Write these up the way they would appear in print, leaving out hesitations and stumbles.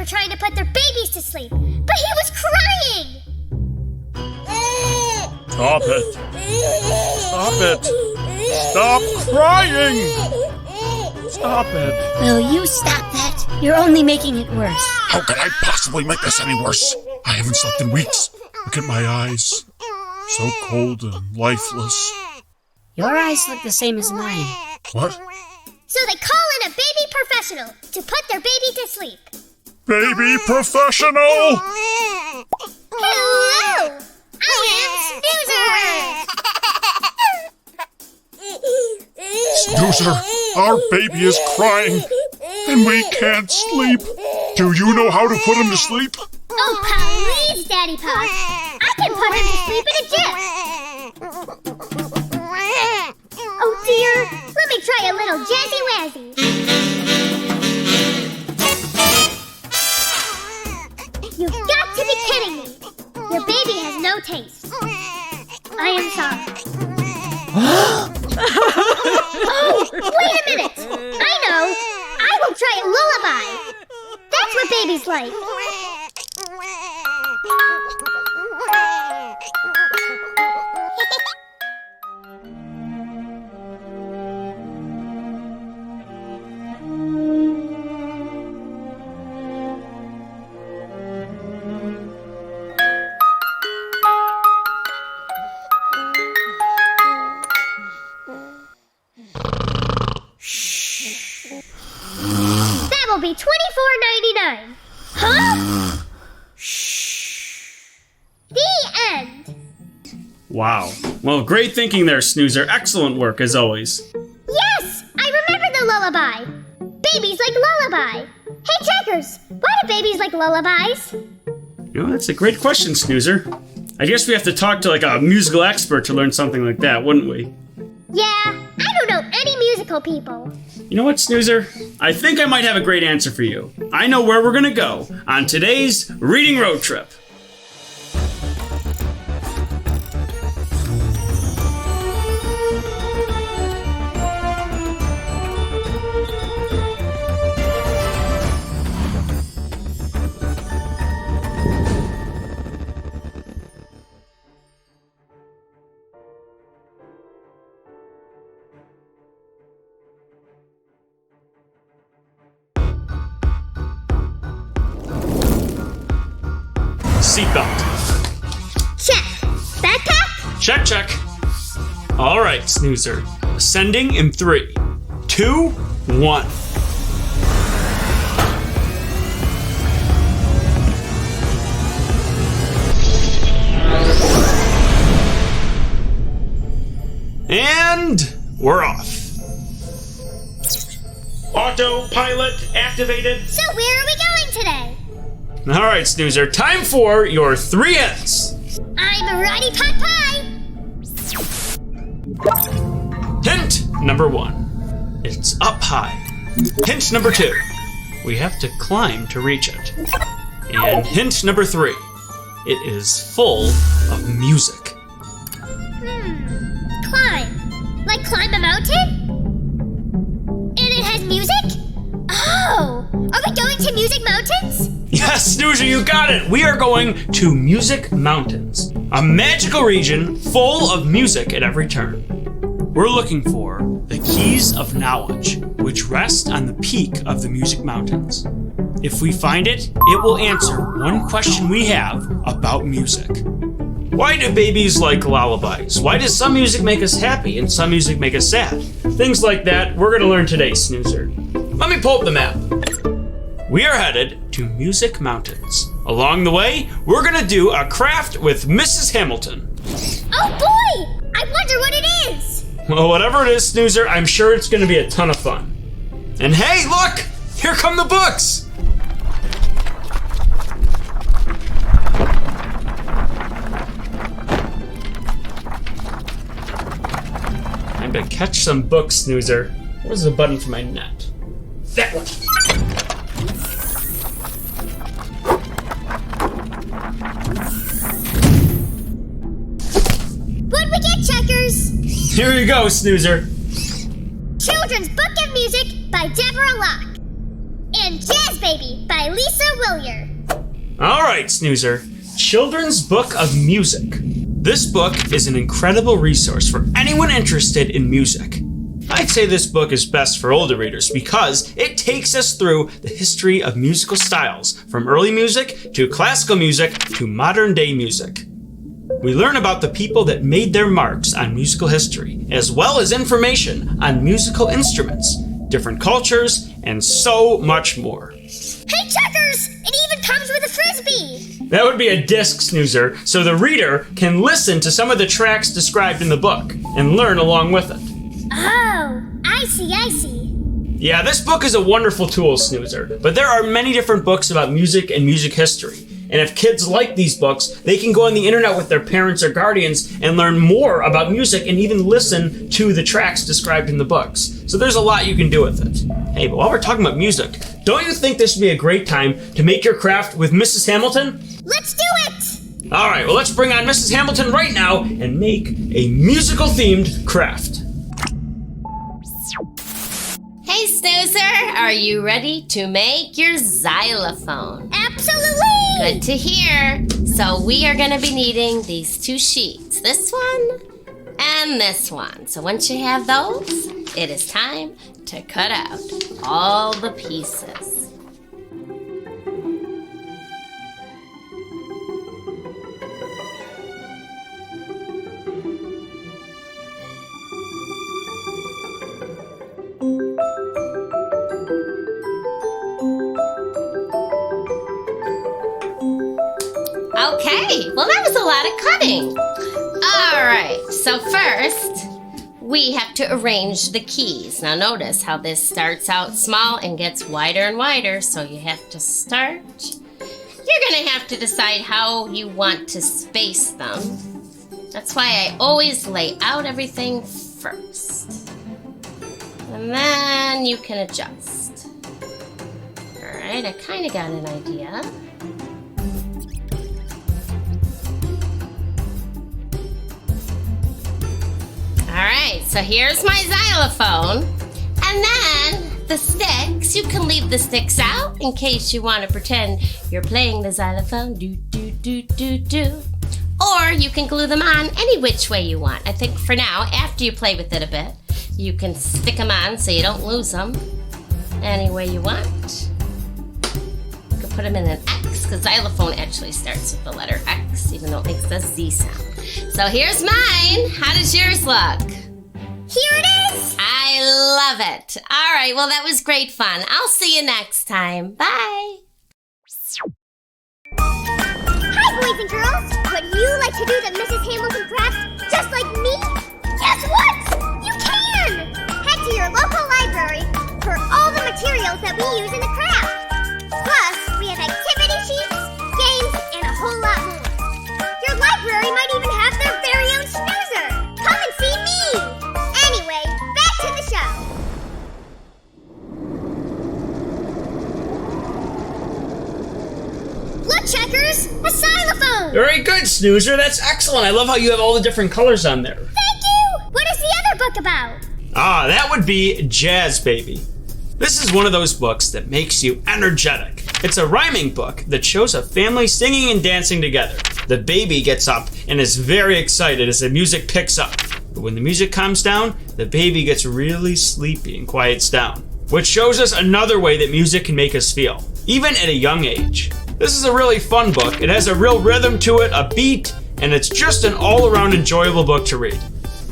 were trying to put their babies to sleep, but he was crying! Stop it! Stop it! Stop crying! Stop it! Will you stop that? You're only making it worse. How could I possibly make this any worse? I haven't slept in weeks. Look at my eyes. So cold and lifeless. Your eyes look the same as mine. What? So they call in a baby professional to put their baby to sleep. Baby professional! Hello! I am Snoozer! Snoozer, our baby is crying, and we can't sleep. Do you know how to put him to sleep? Oh, please, Daddy Pop. I can put him to sleep in a jiff. Oh, dear. Let me try a little jazzy wazzy. You've got to be kidding me. Your baby has no taste. I am sorry. Oh, wait a minute. I know. I will try a lullaby. That's what babies like. That will be $24.99. Huh? The end. Wow. Well, great thinking there, Snoozer. Excellent work, as always. Yes, I remember the lullaby. Babies like lullaby. Hey, Checkers, why do babies like lullabies? You know, that's a great question, Snoozer. I guess we have to talk to, a musical expert to learn something like that, wouldn't we? Yeah, I don't know any musical people. You know what, Snoozer? I think I might have a great answer for you. I know where we're gonna go on today's reading road trip. Seatbelt. Check. Backpack? Check. All right, Snoozer. Ascending in 3, 2, 1. And we're off. Autopilot activated. So where are we going today? All right, Snoozer. Time for your 3 hits. I'm Roddy Pot Pie. Hint number 1. It's up high. Hint number 2. We have to climb to reach it. And hint number 3. It is full of music. Climb. Like climb a mountain? And it has music? Oh! Are we going to Music Mountains? Yes, Snoozer, you got it! We are going to Music Mountains, a magical region full of music at every turn. We're looking for the Keys of Knowledge, which rest on the peak of the Music Mountains. If we find it, it will answer one question we have about music. Why do babies like lullabies? Why does some music make us happy and some music make us sad? Things like that we're going to learn today, Snoozer. Let me pull up the map. We are headed to Music Mountains. Along the way, we're going to do a craft with Mrs. Hamilton. Oh boy! I wonder what it is! Well, whatever it is, Snoozer, I'm sure it's going to be a ton of fun. And hey, look! Here come the books! Time to catch some books, Snoozer. Where's the button for my net? That one. What'd we get, Checkers? Here you go, Snoozer. Children's Book of Music by Deborah Locke. and Jazz Baby by Lisa Willier. All right, Snoozer. Children's Book of Music. This book is an incredible resource for anyone interested in music. I'd say this book is best for older readers because it takes us through the history of musical styles, from early music to classical music to modern day music. We learn about the people that made their marks on musical history, as well as information on musical instruments, different cultures, and so much more. Hey, Checkers! It even comes with a frisbee! That would be a disc, Snoozer, so the reader can listen to some of the tracks described in the book and learn along with it. Oh, I see. Yeah, this book is a wonderful tool, Snoozer, but there are many different books about music and music history. And if kids like these books, they can go on the internet with their parents or guardians and learn more about music and even listen to the tracks described in the books. So there's a lot you can do with it. Hey, but while we're talking about music, don't you think this would be a great time to make your craft with Mrs. Hamilton? Let's do it! All right, well, let's bring on Mrs. Hamilton right now and make a musical-themed craft. Hey, Snoozer, are you ready to make your xylophone? Absolutely! Good to hear. So we are going to be needing these two sheets, this one and this one. So once you have those, it is time to cut out all the pieces. Okay, well that was a lot of cutting. All right, so first we have to arrange the keys. Now notice how this starts out small and gets wider and wider, so you have to start. You're gonna have to decide how you want to space them. That's why I always lay out everything first. And then you can adjust. All right, I kind of got an idea. Alright, so here's my xylophone. And then the sticks, you can leave the sticks out in case you want to pretend you're playing the xylophone. Do, do, do, do, do. Or you can glue them on any which way you want. I think for now, after you play with it a bit, you can stick them on so you don't lose them any way you want. You can put them in an X, because xylophone actually starts with the letter X, even though it makes the Z sound. So here's mine. How does yours look? Here it is! I love it. All right, well, that was great fun. I'll see you next time. Bye. Hi, boys and girls! Would you like to do the Mrs. Hamilton craft just like me? Guess what? You can! Head to your local library for all the materials that we use in the craft. Plus, we have activity sheets, games, and a whole lot more. Your library might even have their very own snoozer. Come and see me! Anyway, back to the show. Look, Checkers! A xylophone! Very good, Snoozer. That's excellent. I love how you have all the different colors on there. Thank you! What is the other book about? Ah, that would be Jazz Baby. This is one of those books that makes you energetic. It's a rhyming book that shows a family singing and dancing together. The baby gets up and is very excited as the music picks up. But when the music calms down, the baby gets really sleepy and quiets down, which shows us another way that music can make us feel, even at a young age. This is a really fun book. It has a real rhythm to it, a beat, and it's just an all-around enjoyable book to read.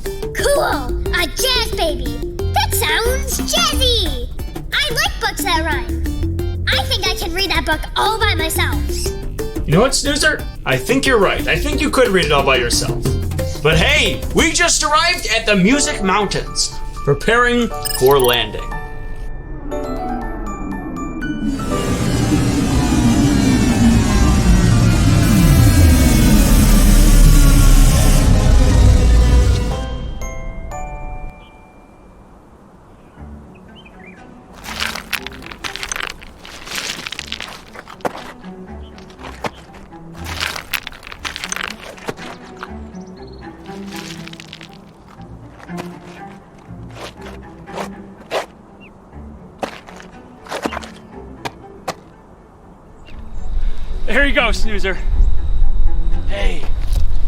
Cool! A jazz baby! That sounds jazzy! I like books that rhyme. I think I can read that book all by myself. You know what, Snoozer? I think you're right. I think you could read it all by yourself. But hey, we just arrived at the Music Mountains, preparing for landing. here you go, Snoozer. Hey,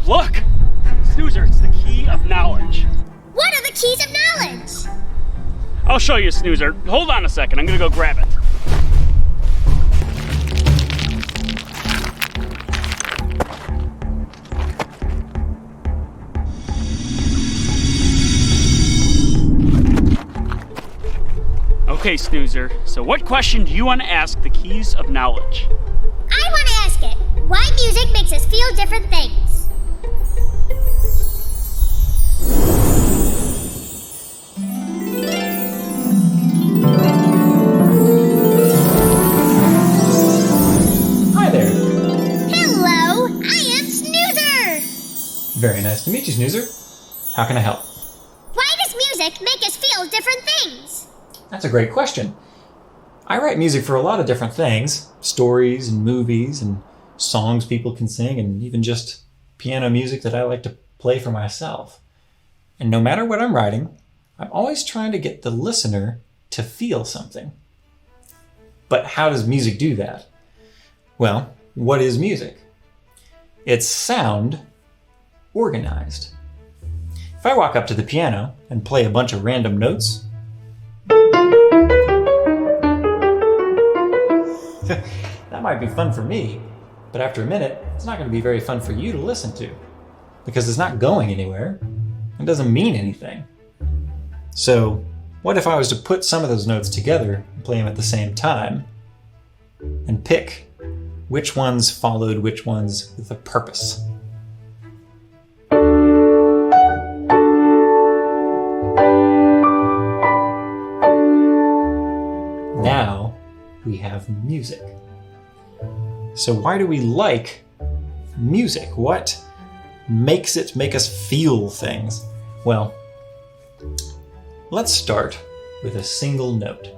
look! Snoozer, it's the key of knowledge. What are the keys of knowledge? I'll show you, Snoozer. Hold on a second, I'm gonna go grab it. Okay, Snoozer, so what question do you want to ask the keys of knowledge? I want to ask it. Why music makes us feel different things? Hi there. Hello, I am Snoozer. Very nice to meet you, Snoozer. How can I help? Why does music make us feel different things? That's a great question. I write music for a lot of different things. Stories and movies and songs people can sing and even just piano music that I like to play for myself. And no matter what I'm writing, I'm always trying to get the listener to feel something. But how does music do that? Well, what is music? It's sound organized. If I walk up to the piano and play a bunch of random notes, that might be fun for me, but after a minute, it's not going to be very fun for you to listen to because it's not going anywhere. It doesn't mean anything. So, what if I was to put some of those notes together and play them at the same time and pick which ones followed which ones with a purpose? Now we have music. So why do we like music? What makes it make us feel things? Well, let's start with a single note.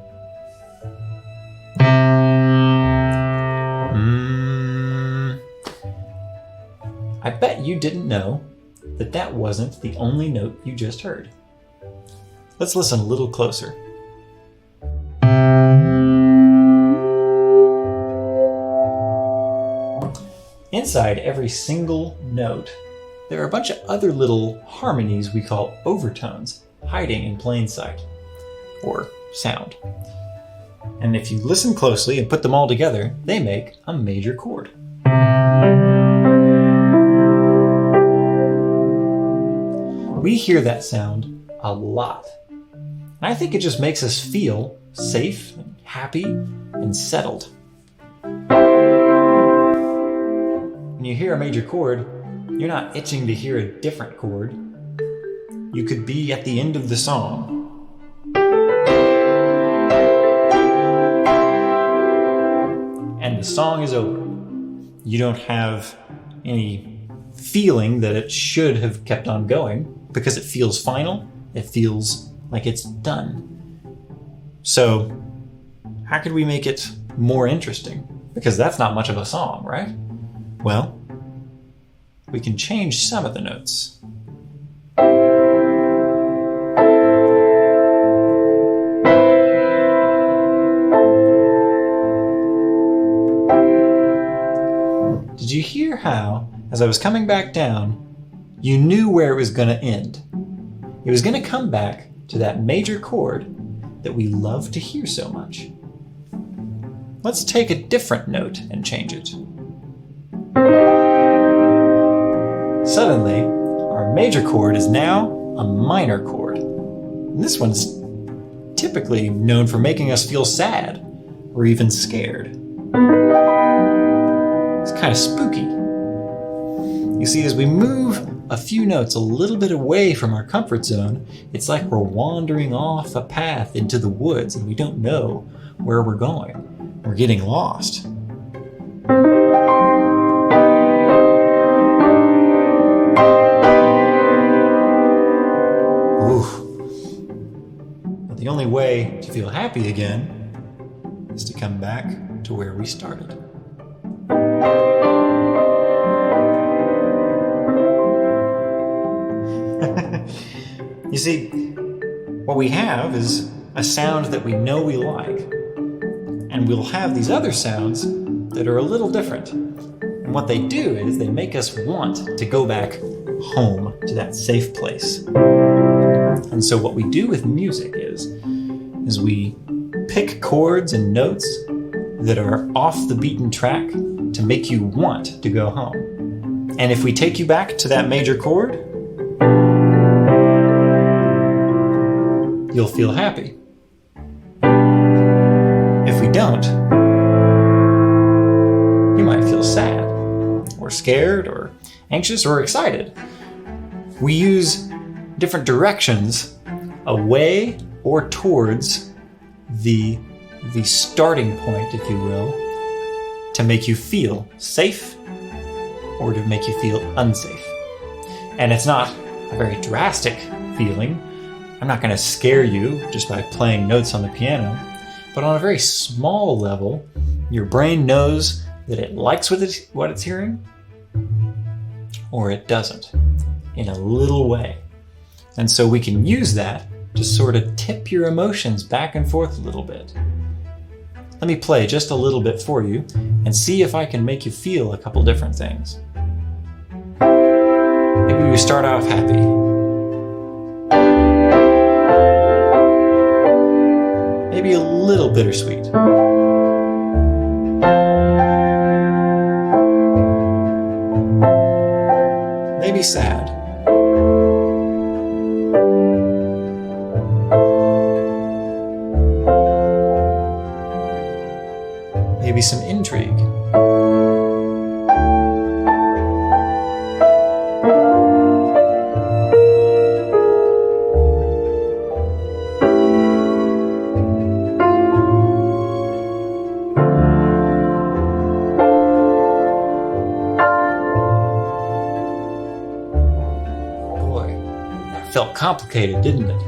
I bet you didn't know that that wasn't the only note you just heard. Let's listen a little closer. Inside every single note, there are a bunch of other little harmonies we call overtones hiding in plain sight, or sound. And if you listen closely and put them all together, they make a major chord. We hear that sound a lot. And I think it just makes us feel safe and happy and settled. When you hear a major chord, you're not itching to hear a different chord. You could be at the end of the song. And the song is over. You don't have any feeling that it should have kept on going because it feels final. It feels like it's done. So, how could we make it more interesting? Because that's not much of a song, right? Well, we can change some of the notes. Did you hear how, as I was coming back down, you knew where it was going to end? It was going to come back to that major chord that we love to hear so much. Let's take a different note and change it. Suddenly, our major chord is now a minor chord. And this one's typically known for making us feel sad or even scared. It's kind of spooky. You see, as we move a few notes a little bit away from our comfort zone, it's like we're wandering off a path into the woods and we don't know where we're going. We're getting lost. But the only way to feel happy again is to come back to where we started. You see, what we have is a sound that we know we like. And we'll have these other sounds that are a little different. And what they do is they make us want to go back home to that safe place. And so what we do with music is we pick chords and notes that are off the beaten track to make you want to go home. And if we take you back to that major chord, you'll feel happy. If we don't, you might feel sad, or scared, or anxious, or excited. We use different directions away or towards the starting point, if you will, to make you feel safe or to make you feel unsafe. And it's not a very drastic feeling. I'm not going to scare you just by playing notes on the piano, but on a very small level, your brain knows that it likes what it's hearing or it doesn't in a little way. And so we can use that to sort of tip your emotions back and forth a little bit. Let me play just a little bit for you and see if I can make you feel a couple different things. Maybe we start off happy. Maybe a little bittersweet. Maybe sad. Maybe some intrigue. Boy, that felt complicated, didn't it?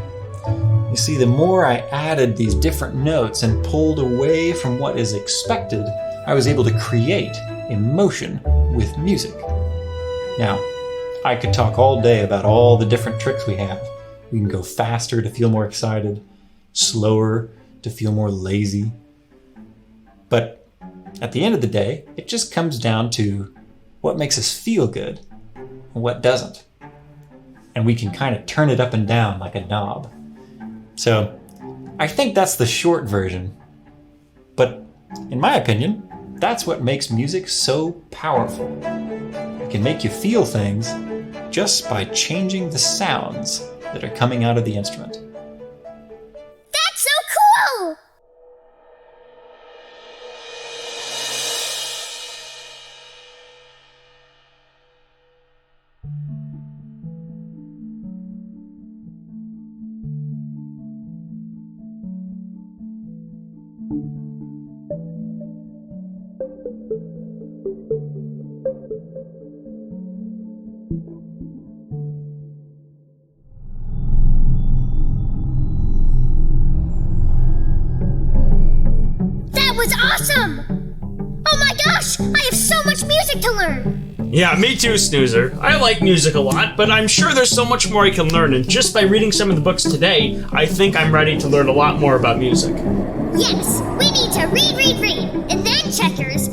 You see, the more I added these different notes and pulled away from what is expected, I was able to create emotion with music. Now, I could talk all day about all the different tricks we have. We can go faster to feel more excited, slower to feel more lazy. But at the end of the day, it just comes down to what makes us feel good and what doesn't. And we can kind of turn it up and down like a knob. So, I think that's the short version. But in my opinion, that's what makes music so powerful. It can make you feel things just by changing the sounds that are coming out of the instrument. That's so cool! That was awesome! Oh my gosh, I have so much music to learn! Yeah, me too, Snoozer. I like music a lot, but I'm sure there's so much more I can learn, and just by reading some of the books today, I think I'm ready to learn a lot more about music. Yes, we need to read, and then checkers.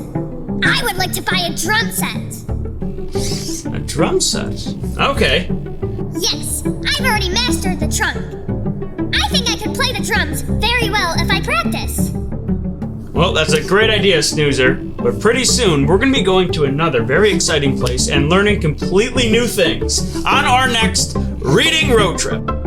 I would like to buy a drum set. A drum set? Okay. Yes, I've already mastered the trunk. I think I could play the drums very well if I practice. Well, that's a great idea, Snoozer. But pretty soon, we're going to be going to another very exciting place and learning completely new things on our next Reading Road Trip.